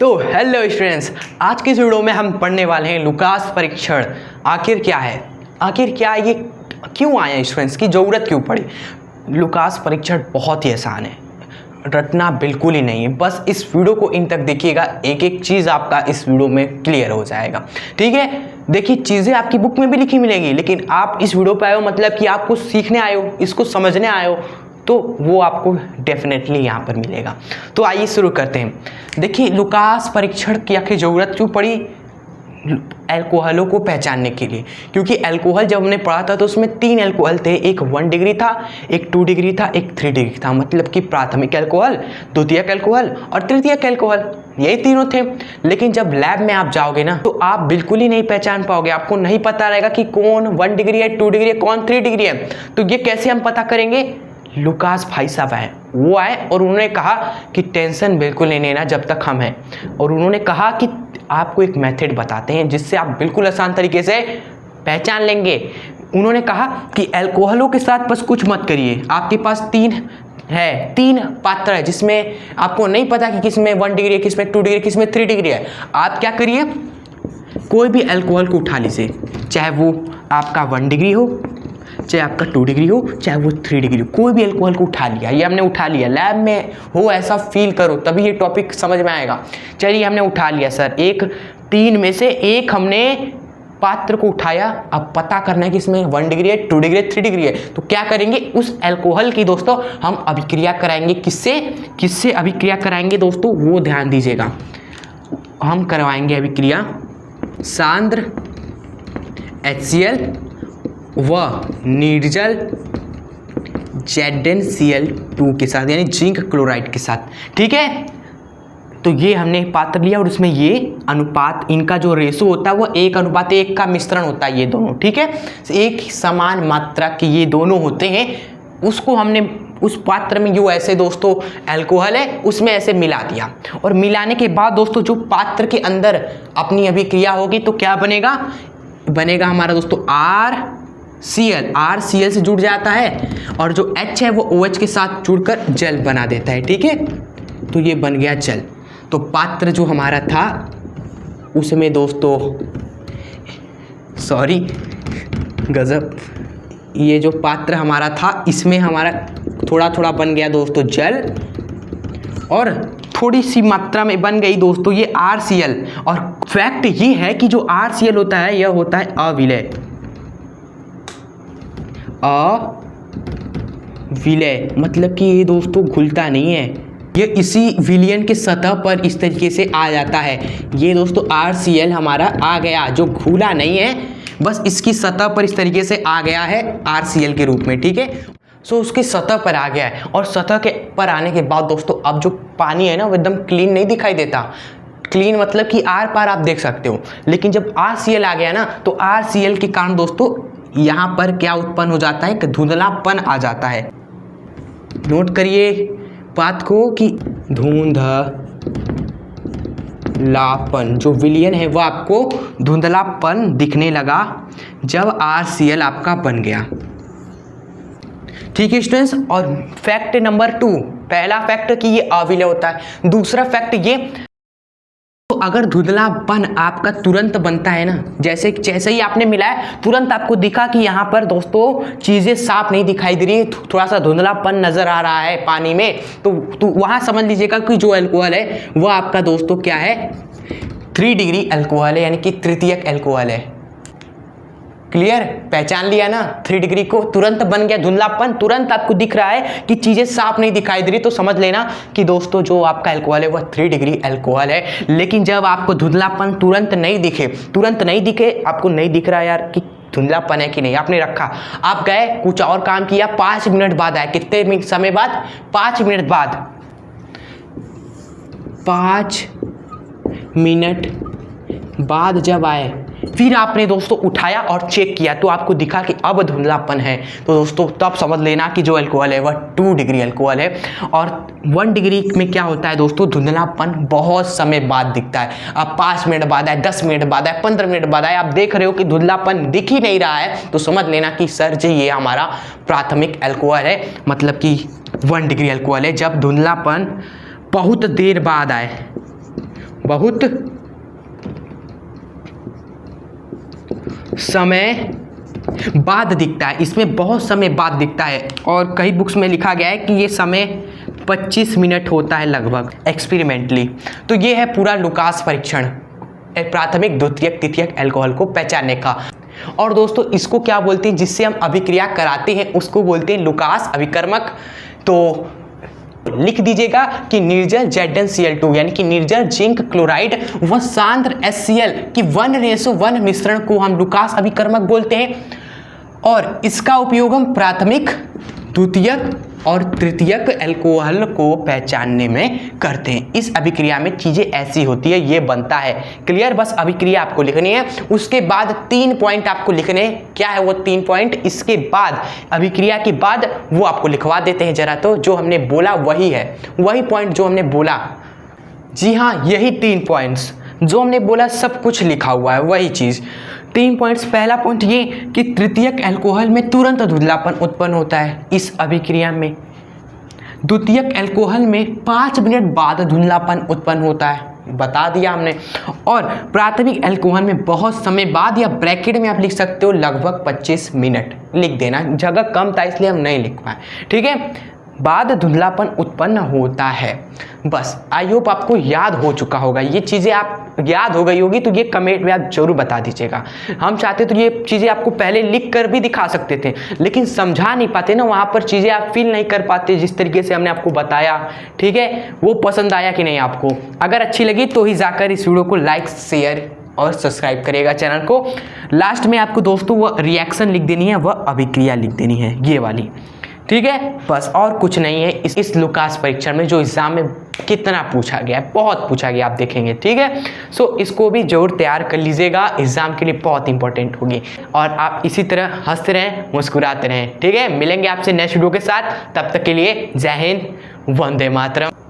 तो hello students, आज की इस वीडियो में हम पढ़ने वाले हैं लुकास परीक्षण आखिर क्या है, ये क्यों आया, स्टूडेंट्स की ज़रूरत क्यों पड़ी। लुकास परीक्षण बहुत ही आसान है, रटना बिल्कुल ही नहीं है। बस इस वीडियो को इन तक देखिएगा, एक एक चीज़ आपका इस वीडियो में क्लियर हो जाएगा। ठीक है, देखिए चीज़ें आपकी बुक में भी लिखी मिलेंगी, लेकिन आप इस वीडियो पे आए हो मतलब कि आप कुछ सीखने आए हो, इसको समझने आए हो, तो वो आपको डेफिनेटली यहाँ पर मिलेगा। तो आइए शुरू करते हैं। देखिए लुकास परीक्षण की आखिर ज़रूरत क्यों पड़ी, अल्कोहलों को पहचानने के लिए। क्योंकि अल्कोहल जब हमने पढ़ा था तो उसमें 3 अल्कोहल थे, एक 1 डिग्री था, एक 2 डिग्री था, एक 3 डिग्री था। मतलब कि प्राथमिक अल्कोहल, द्वितीयक अल्कोहल और तृतीयक अल्कोहल, यही तीनों थे। लेकिन जब लैब में आप जाओगे ना तो आप बिल्कुल ही नहीं पहचान पाओगे, आपको नहीं पता रहेगा कि कौन 1 डिग्री है, 2 डिग्री है, कौन 3 डिग्री है। तो ये कैसे हम पता करेंगे। लुकास भाई साहब आए, वो आए और उन्होंने कहा कि टेंशन बिल्कुल नहीं लेना जब तक हम हैं, और उन्होंने कहा कि आपको एक मेथड बताते हैं जिससे आप बिल्कुल आसान तरीके से पहचान लेंगे। उन्होंने कहा कि अल्कोहलों के साथ बस कुछ मत करिए। आपके पास 3 पात्र है जिसमें आपको नहीं पता कि किसमें 1 डिग्री है, किसमें 2 डिग्री, किसमें 3 डिग्री है। आप क्या करिए, कोई भी अल्कोहल को उठा लीजिए, चाहे वो आपका 1 डिग्री हो, चाहे आपका 2 डिग्री हो, चाहे वो 3 डिग्री हो, कोई भी अल्कोहल को उठा लिया। ये हमने उठा लिया, लैब में हो ऐसा फील करो तभी ये टॉपिक समझ में आएगा। चलिए हमने उठा लिया सर, 3 में से एक हमने पात्र को उठाया। अब पता करना है कि इसमें 1 डिग्री है, 2 डिग्री है, 3 डिग्री है। तो क्या करेंगे, उस अल्कोहल की दोस्तों हम अभिक्रिया कराएंगे। किससे अभिक्रिया कराएंगे दोस्तों, वो ध्यान दीजिएगा। हम करवाएंगे अभिक्रिया सांद्र HCl व निर्जल ZnCl2 के साथ, यानी जिंक क्लोराइड के साथ। ठीक है, तो ये हमने पात्र लिया और उसमें ये अनुपात, इनका जो रेशो होता है वो 1:1 का मिश्रण होता है, ये दोनों। ठीक है, एक समान मात्रा के ये दोनों होते हैं। उसको हमने उस पात्र में जो ऐसे दोस्तों अल्कोहल है उसमें ऐसे मिला दिया, और मिलाने के बाद दोस्तों जो पात्र के अंदर अपनी अभिक्रिया होगी तो क्या बनेगा हमारा दोस्तों RCl से जुड़ जाता है, और जो H है वो OH के साथ जुड़कर जल बना देता है। ठीक है, तो ये बन गया जल। तो पात्र जो हमारा था उसमें दोस्तों, सॉरी गजब, ये जो पात्र हमारा था इसमें हमारा थोड़ा थोड़ा बन गया दोस्तों जल, और थोड़ी सी मात्रा में बन गई दोस्तों ये RCl। और फैक्ट ये है कि जो RCl होता है यह होता है अविलय, मतलब कि ये दोस्तों घुलता नहीं है, ये इसी विलयन के सतह पर इस तरीके से आ जाता है। ये दोस्तों RCl हमारा आ गया, जो घुला नहीं है, बस इसकी सतह पर इस तरीके से आ गया है RCl के रूप में। ठीक है, सो उसकी सतह पर आ गया है, और सतह के पर आने के बाद दोस्तों अब जो पानी है ना वो एकदम क्लीन नहीं दिखाई देता। क्लीन मतलब कि आर पार आप देख सकते हो, लेकिन जब RCl आ गया ना तो RCl के कारण दोस्तों यहाँ पर क्या उत्पन्न हो जाता है, कि धुंधलापन आ जाता है। नोट करिए बात को कि धुंधलापन, जो विलयन है वो आपको धुंधलापन दिखने लगा जब RCl आपका बन गया। ठीक है स्टूडेंट्स, और फैक्ट नंबर 2, पहला फैक्ट कि ये अविलय होता है। दूसरा फैक्ट ये, तो अगर धुंधलापन आपका तुरंत बनता है ना, जैसे ही आपने मिलाया तुरंत आपको दिखा कि यहाँ पर दोस्तों चीज़ें साफ नहीं दिखाई दे रही, थोड़ा सा धुंधलापन नज़र आ रहा है पानी में, तो वहाँ समझ लीजिएगा कि जो अल्कोहल है वो आपका दोस्तों क्या है, 3 डिग्री अल्कोहल है, यानी कि तृतीयक अल्कोहल है। क्लियर, पहचान लिया ना, 3 डिग्री को तुरंत बन गया धुंधलापन, तुरंत आपको दिख रहा है कि चीज़ें साफ नहीं दिखाई दे रही, तो समझ लेना कि दोस्तों जो आपका अल्कोहल है वह 3 डिग्री अल्कोहल है। लेकिन जब आपको धुंधलापन तुरंत नहीं दिखे, आपको नहीं दिख रहा यार कि धुंधलापन है कि नहीं, आपने रखा, आप गए कुछ और काम किया, 5 मिनट बाद आए, कितने समय बाद, 5 मिनट बाद, 5 मिनट बाद जब आए, फिर आपने दोस्तों उठाया और चेक किया तो आपको दिखा कि अब धुंधलापन है, तो दोस्तों तब समझ लेना कि जो अल्कोहल है वह 2 डिग्री अल्कोहल है। और 1 डिग्री में क्या होता है दोस्तों, धुंधलापन बहुत समय बाद दिखता है। अब 5 मिनट बाद आए, 10 मिनट बाद आए, 15 मिनट बाद आए, आप देख रहे हो कि धुंधलापन दिख ही नहीं रहा है, तो समझ लेना कि सर जी ये हमारा प्राथमिक अल्कोहल है, मतलब कि 1 डिग्री अल्कोहल है। जब धुंधलापन बहुत देर बाद आए, बहुत समय बाद दिखता है, इसमें बहुत समय बाद दिखता है। और कई बुक्स में लिखा गया है कि ये समय 25 मिनट होता है लगभग एक्सपेरिमेंटली। तो ये है पूरा लुकास परीक्षण प्राथमिक द्वितीयक तृतीयक अल्कोहल को पहचानने का। और दोस्तों इसको क्या बोलते हैं, जिससे हम अभिक्रिया कराते हैं उसको बोलते हैं लुकास अभिकर्मक। तो लिख दीजिएगा कि निर्जल ZnCl2 यानी कि निर्जल जिंक क्लोराइड व सांद्र HCl की 1:1 मिश्रण को हम लुकास अभिकर्मक बोलते हैं। और इसका उपयोग हम प्राथमिक द्वितीयक और तृतीयक अल्कोहल को पहचानने में करते हैं। इस अभिक्रिया में चीज़ें ऐसी होती है, ये बनता है। क्लियर? बस अभिक्रिया आपको लिखनी है, उसके बाद 3 पॉइंट आपको लिखने हैं। क्या है वो 3 पॉइंट? इसके बाद अभिक्रिया के बाद वो आपको लिखवा देते हैं जरा। तो जो हमने बोला वही है, वही पॉइंट जो हमने बोला। जी हाँ, यही 3 पॉइंट्स जो हमने बोला सब कुछ लिखा हुआ है, वही चीज़। 3 पॉइंट्स। पहला पॉइंट ये कि तृतीयक अल्कोहल में तुरंत धुंधलापन उत्पन्न होता है इस अभिक्रिया में। द्वितीयक अल्कोहल में 5 मिनट बाद धुंधलापन उत्पन्न होता है, बता दिया हमने। और प्राथमिक अल्कोहल में बहुत समय बाद, या ब्रैकेट में आप लिख सकते हो लगभग 25 मिनट लिख देना, जगह कम था इसलिए हम नहीं लिख पाए, ठीक है। बाद धुंधलापन उत्पन्न होता है। बस आई होप आपको याद हो चुका होगा, ये चीज़ें आप याद हो गई होगी तो ये कमेंट में आप जरूर बता दीजिएगा। हम चाहते तो ये चीज़ें आपको पहले लिख कर भी दिखा सकते थे, लेकिन समझा नहीं पाते ना, वहाँ पर चीज़ें आप फील नहीं कर पाते जिस तरीके से हमने आपको बताया, ठीक है। वो पसंद आया कि नहीं आपको? अगर अच्छी लगी तो ही जाकर इस वीडियो को लाइक शेयर और सब्सक्राइब करिएगा चैनल को। लास्ट में आपको दोस्तों वो रिएक्शन लिख देनी है, वह अभिक्रिया लिख देनी है, ये वाली, ठीक है। बस और कुछ नहीं है इस लुकास परीक्षण में, जो एग्जाम में कितना पूछा गया है, बहुत पूछा गया, आप देखेंगे, ठीक है। सो इसको भी जरूर तैयार कर लीजिएगा, एग्जाम के लिए बहुत इंपॉर्टेंट होगी। और आप इसी तरह हंसते रहें, मुस्कुराते रहें, ठीक है। मिलेंगे आपसे नेक्स्ट वीडियो के साथ, तब तक के लिए जय हिंद, वंदे मातरम।